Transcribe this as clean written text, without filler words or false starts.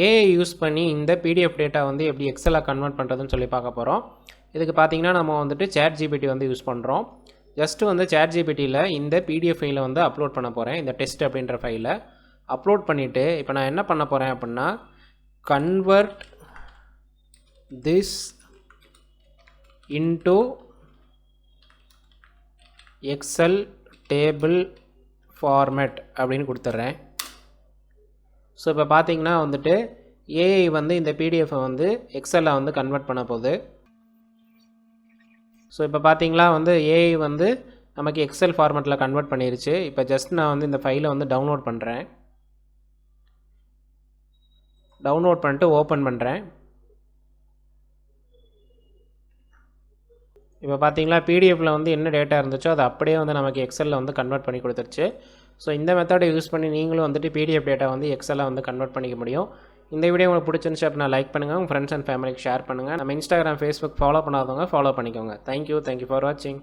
AI use பண்ணி இந்த PDF data வந்து எப்படி எக்ஸலாக கன்வெர்ட் பண்ணுறதுன்னு சொல்லி பார்க்க போகிறோம். இதுக்கு பார்த்தீங்கன்னா நம்ம வந்துட்டு ChatGPT வந்து யூஸ் பண்ணுறோம். ஜஸ்ட்டு வந்து ChatGPTயில் இந்த பிடிஎஃப் ஃபைலை வந்து அப்லோட் பண்ண போகிறேன். இந்த டெஸ்ட் அப்படின்ற ஃபைலை அப்லோட் பண்ணிவிட்டு இப்போ நான் என்ன பண்ண போகிறேன் அப்படின்னா, convert this into Excel table format அப்படின்னு கொடுத்துட்றேன். ஸோ இப்போ பார்த்தீங்கன்னா வந்துட்டு ஏஐ வந்து இந்த பிடிஎஃப்பை வந்து எக்ஸலில் வந்து கன்வெர்ட் பண்ண போகுது. ஸோ இப்போ பார்த்தீங்களா வந்து ஏஐ வந்து நமக்கு எக்ஸல் ஃபார்மேட்டில் கன்வெர்ட் பண்ணிருச்சு. இப்போ ஜஸ்ட் நான் வந்து இந்த ஃபைலை வந்து டவுன்லோட் பண்ணுறேன். டவுன்லோட் பண்ணிட்டு ஓப்பன் பண்ணுறேன். இப்போ பார்த்தீங்களா பிடிஎஃப்பில் வந்து என்ன டேட்டா இருந்துச்சோ அது அப்படியே வந்து நமக்கு எக்ஸலில் வந்து கன்வெர்ட் பண்ணி கொடுத்துருச்சு. ஸோ இந்த மெத்தடை யூஸ் பண்ணி நீங்களும் வந்துட்டு பிடிஎஃப் டேட்டா வந்து எக்ஸலில் வந்து கன்வெர்ட் பண்ணிக்க முடியும். இந்த வீடியோ உங்களுக்கு பிடிச்சிருந்துச்சு அப்படின்னா லைக் பண்ணுங்கள், உங்கள் ஃப்ரெண்ட்ஸ் அண்ட் ஃபேமிலிக்கு ஷேர் பண்ணுங்கள். நம்ம இன்ஸ்டாகிராம், ஃபேஸ்புக் ஃபாலோ பண்ணாதவங்க ஃபாலோ பண்ணிக்கோங்க. தேங்க்யூ ஃபார் வாட்சிங்.